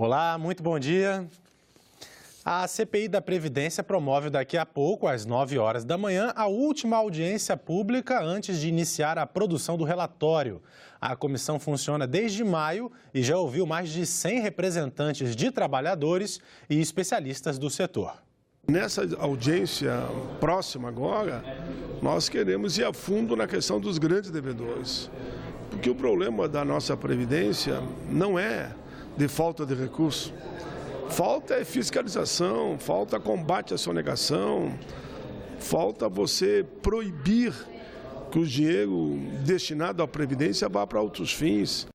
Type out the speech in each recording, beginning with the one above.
Olá, muito bom dia. A CPI da Previdência promove daqui a pouco, às 9 horas da manhã, a última audiência pública antes de iniciar a produção do relatório. A comissão funciona desde maio e já ouviu mais de 100 representantes de trabalhadores e especialistas do setor. Nessa audiência próxima agora, nós queremos ir a fundo na questão dos grandes devedores. Porque o problema da nossa Previdência não é de falta de recurso. Falta é fiscalização, falta combate à sonegação, falta você proibir que o dinheiro destinado à Previdência vá para outros fins.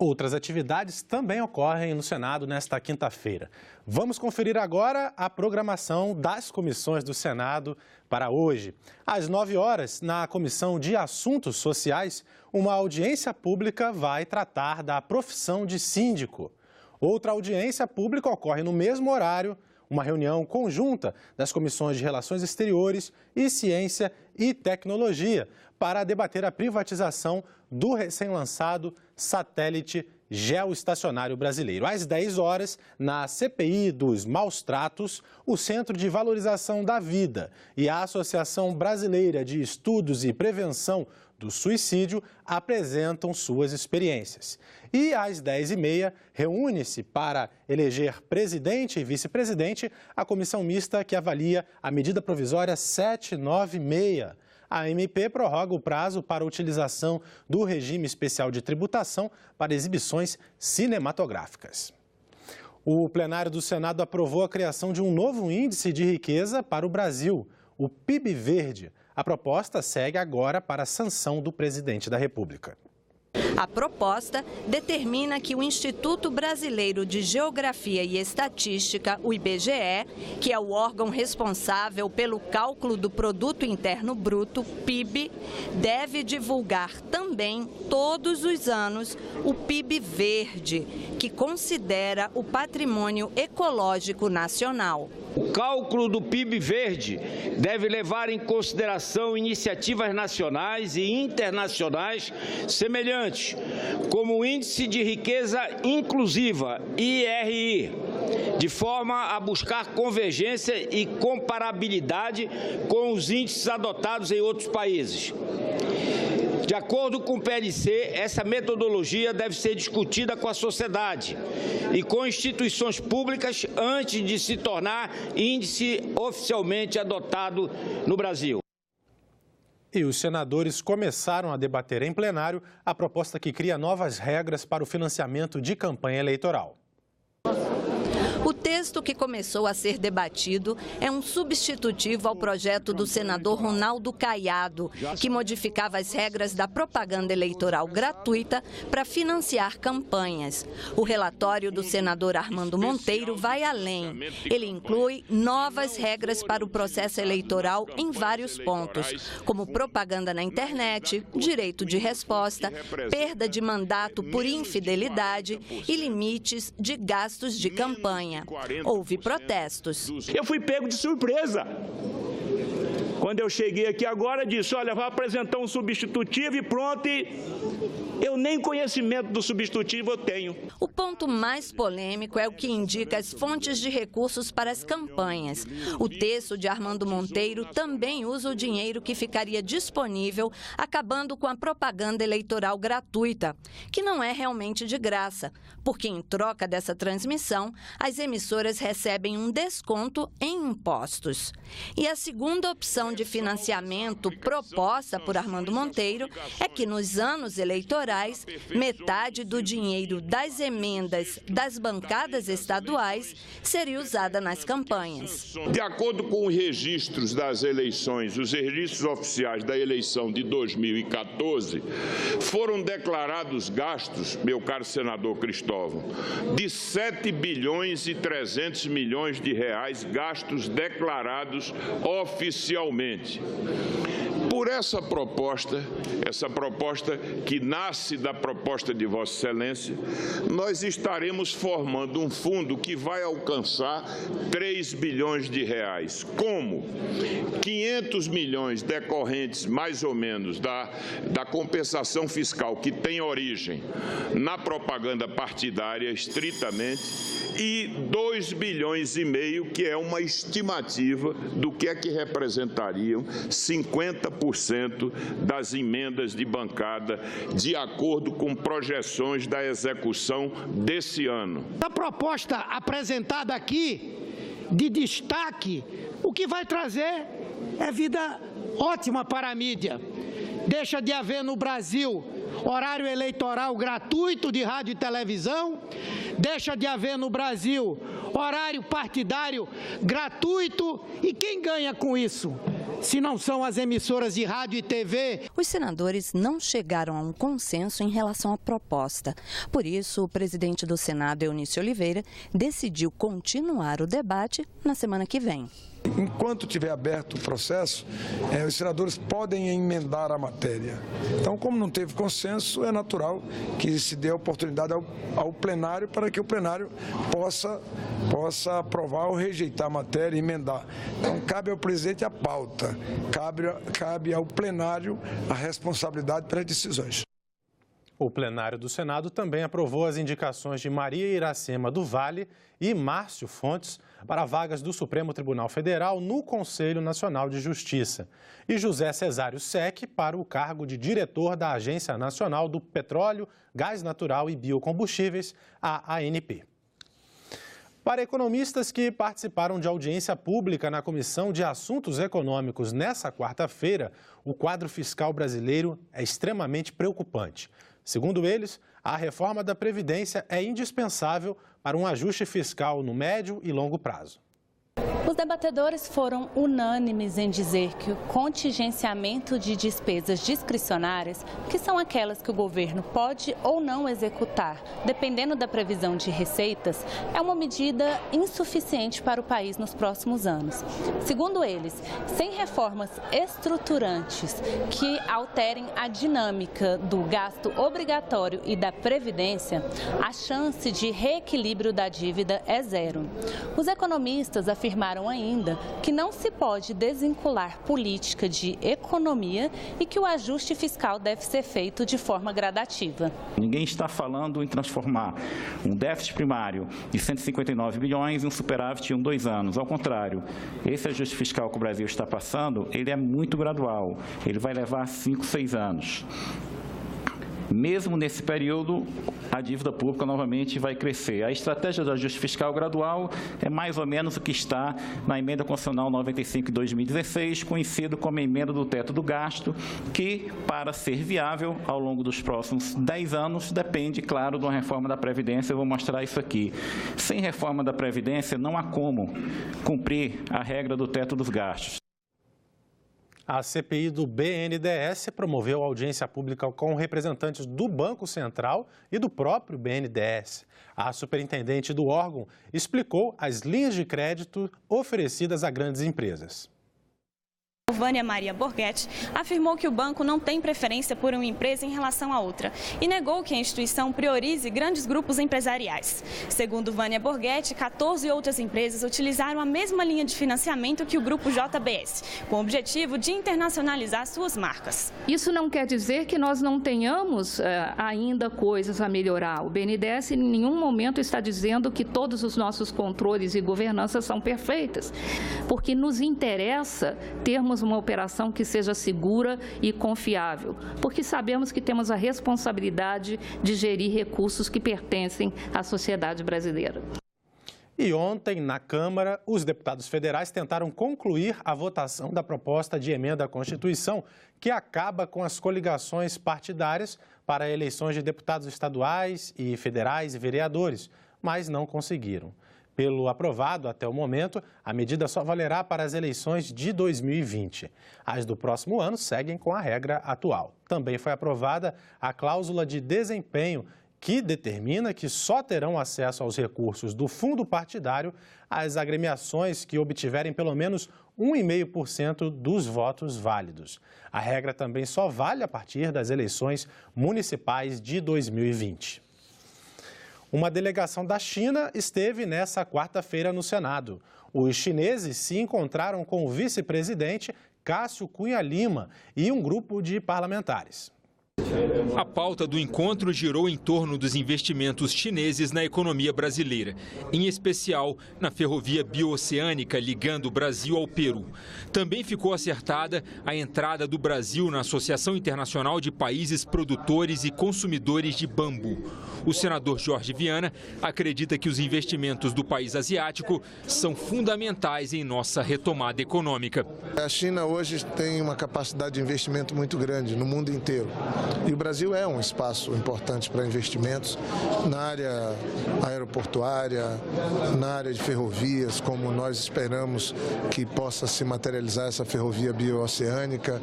Outras atividades também ocorrem no Senado nesta quinta-feira. Vamos conferir agora a programação das comissões do Senado para hoje. Às 9 horas, na Comissão de Assuntos Sociais, uma audiência pública vai tratar da profissão de síndico. Outra audiência pública ocorre no mesmo horário, uma reunião conjunta das comissões de Relações Exteriores e Ciência e Tecnologia para debater a privatização do recém-lançado satélite geoestacionário brasileiro. Às 10 horas, na CPI dos Maus Tratos, o Centro de Valorização da Vida e a Associação Brasileira de Estudos e Prevenção do Suicídio apresentam suas experiências. E às 10h30, reúne-se para eleger presidente e vice-presidente a comissão mista que avalia a medida provisória 796. A MP prorroga o prazo para a utilização do regime especial de tributação para exibições cinematográficas. O plenário do Senado aprovou a criação de um novo índice de riqueza para o Brasil, o PIB Verde. A proposta segue agora para a sanção do presidente da República. A proposta determina que o Instituto Brasileiro de Geografia e Estatística, o IBGE, que é o órgão responsável pelo cálculo do Produto Interno Bruto, PIB, deve divulgar também, todos os anos, o PIB Verde, que considera o patrimônio ecológico nacional. O cálculo do PIB Verde deve levar em consideração iniciativas nacionais e internacionais semelhantes, como o Índice de Riqueza Inclusiva, IRI, de forma a buscar convergência e comparabilidade com os índices adotados em outros países. De acordo com o PLC, essa metodologia deve ser discutida com a sociedade e com instituições públicas antes de se tornar índice oficialmente adotado no Brasil. E os senadores começaram a debater em plenário a proposta que cria novas regras para o financiamento de campanha eleitoral. O texto que começou a ser debatido é um substitutivo ao projeto do senador Ronaldo Caiado, que modificava as regras da propaganda eleitoral gratuita para financiar campanhas. O relatório do senador Armando Monteiro vai além. Ele inclui novas regras para o processo eleitoral em vários pontos, como propaganda na internet, direito de resposta, perda de mandato por infidelidade e limites de gastos de campanha. Houve protestos. Eu fui pego de surpresa. Quando eu cheguei aqui agora, disse, olha, vai apresentar um substitutivo e pronto, e eu nem conhecimento do substitutivo eu tenho. O ponto mais polêmico é o que indica as fontes de recursos para as campanhas. O texto de Armando Monteiro também usa o dinheiro que ficaria disponível, acabando com a propaganda eleitoral gratuita, que não é realmente de graça, porque em troca dessa transmissão, as emissoras recebem um desconto em impostos. E a segunda opção de financiamento proposta por Armando Monteiro é que nos anos eleitorais, metade do dinheiro das emendas das bancadas estaduais seria usada nas campanhas. De acordo com os registros das eleições, os registros oficiais da eleição de 2014, foram declarados gastos, meu caro senador Cristóvão, de 7 bilhões e 300 milhões de reais gastos declarados oficialmente. Por essa proposta que nasce da proposta de Vossa Excelência, nós estaremos formando um fundo que vai alcançar 3 bilhões de reais. Como? 500 milhões decorrentes, mais ou menos, da compensação fiscal que tem origem na propaganda partidária, estritamente, e 2 bilhões e meio, que é uma estimativa do que é que representariam 50% das emendas de bancada, de acordo com projeções da execução desse ano. A proposta apresentada aqui, de destaque, o que vai trazer é vida ótima para a mídia. Deixa de haver no Brasil horário eleitoral gratuito de rádio e televisão, deixa de haver no Brasil horário partidário gratuito. E quem ganha com isso? Se não são as emissoras de rádio e TV. Os senadores não chegaram a um consenso em relação à proposta. Por isso, o presidente do Senado, Eunício Oliveira, decidiu continuar o debate na semana que vem. Enquanto estiver aberto o processo, os senadores podem emendar a matéria. Então, como não teve consenso, é natural que se dê a oportunidade ao plenário para que o plenário possa aprovar ou rejeitar a matéria e emendar. Então, cabe ao presidente a pauta, cabe ao plenário a responsabilidade pelas decisões. O plenário do Senado também aprovou as indicações de Maria Iracema do Vale e Márcio Fontes para vagas do Supremo Tribunal Federal no Conselho Nacional de Justiça e José Cesário Sec para o cargo de diretor da Agência Nacional do Petróleo, Gás Natural e Biocombustíveis, a ANP. Para economistas que participaram de audiência pública na Comissão de Assuntos Econômicos nesta quarta-feira, o quadro fiscal brasileiro é extremamente preocupante. Segundo eles, a reforma da Previdência é indispensável para um ajuste fiscal no médio e longo prazo. Os debatedores foram unânimes em dizer que o contingenciamento de despesas discricionárias, que são aquelas que o governo pode ou não executar, dependendo da previsão de receitas, é uma medida insuficiente para o país nos próximos anos. Segundo eles, sem reformas estruturantes que alterem a dinâmica do gasto obrigatório e da previdência, a chance de reequilíbrio da dívida é zero. Os economistas afirmaram ainda que não se pode desvincular política de economia e que o ajuste fiscal deve ser feito de forma gradativa. Ninguém está falando em transformar um déficit primário de 159 bilhões em um superávit em 2 anos. Ao contrário, esse ajuste fiscal que o Brasil está passando, ele é muito gradual. Ele vai levar 5, 6 anos. Mesmo nesse período, a dívida pública novamente vai crescer. A estratégia do ajuste fiscal gradual é mais ou menos o que está na Emenda Constitucional 95 de 2016, conhecido como Emenda do Teto do Gasto, que, para ser viável ao longo dos próximos 10 anos, depende, claro, de uma reforma da Previdência. Eu vou mostrar isso aqui. Sem reforma da Previdência, não há como cumprir a regra do teto dos gastos. A CPI do BNDES promoveu audiência pública com representantes do Banco Central e do próprio BNDES. A superintendente do órgão explicou as linhas de crédito oferecidas a grandes empresas. Vânia Maria Borghetti afirmou que o banco não tem preferência por uma empresa em relação a outra e negou que a instituição priorize grandes grupos empresariais. Segundo Vânia Borghetti, 14 outras empresas utilizaram a mesma linha de financiamento que o grupo JBS, com o objetivo de internacionalizar suas marcas. Isso não quer dizer que nós não tenhamos ainda coisas a melhorar. O BNDES em nenhum momento está dizendo que todos os nossos controles e governança são perfeitas, porque nos interessa termos uma operação que seja segura e confiável, porque sabemos que temos a responsabilidade de gerir recursos que pertencem à sociedade brasileira. E ontem, na Câmara, os deputados federais tentaram concluir a votação da proposta de emenda à Constituição que acaba com as coligações partidárias para eleições de deputados estaduais e federais e vereadores, mas não conseguiram. Pelo aprovado até o momento, a medida só valerá para as eleições de 2020. As do próximo ano seguem com a regra atual. Também foi aprovada a cláusula de desempenho que determina que só terão acesso aos recursos do fundo partidário as agremiações que obtiverem pelo menos 1,5% dos votos válidos. A regra também só vale a partir das eleições municipais de 2020. Uma delegação da China esteve nessa quarta-feira no Senado. Os chineses se encontraram com o vice-presidente Cássio Cunha Lima e um grupo de parlamentares. A pauta do encontro girou em torno dos investimentos chineses na economia brasileira, em especial na ferrovia bioceânica ligando o Brasil ao Peru. Também ficou acertada a entrada do Brasil na Associação Internacional de Países Produtores e Consumidores de Bambu. O senador Jorge Viana acredita que os investimentos do país asiático são fundamentais em nossa retomada econômica. A China hoje tem uma capacidade de investimento muito grande no mundo inteiro. E o Brasil é um espaço importante para investimentos na área aeroportuária, na área de ferrovias, como nós esperamos que possa se materializar essa ferrovia bioceânica,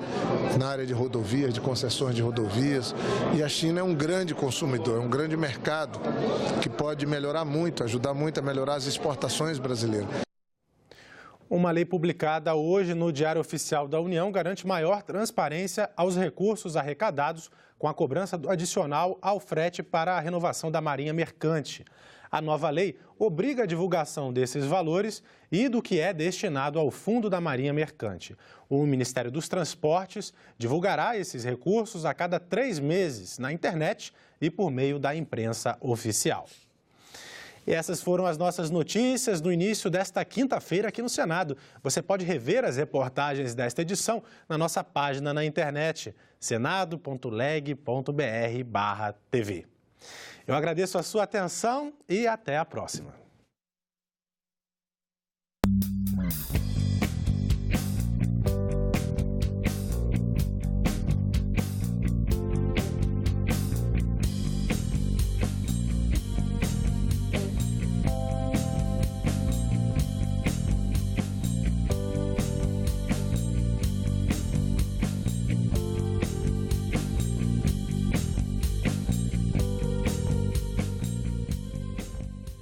na área de rodovias, de concessões de rodovias. E a China é um grande consumidor, é um grande mercado que pode melhorar muito, ajudar muito a melhorar as exportações brasileiras. Uma lei publicada hoje no Diário Oficial da União garante maior transparência aos recursos arrecadados com a cobrança adicional ao frete para a renovação da Marinha Mercante. A nova lei obriga a divulgação desses valores e do que é destinado ao Fundo da Marinha Mercante. O Ministério dos Transportes divulgará esses recursos a cada 3 meses na internet e por meio da imprensa oficial. E essas foram as nossas notícias no início desta quinta-feira aqui no Senado. Você pode rever as reportagens desta edição na nossa página na internet, senado.leg.br/tv. Eu agradeço a sua atenção e até a próxima.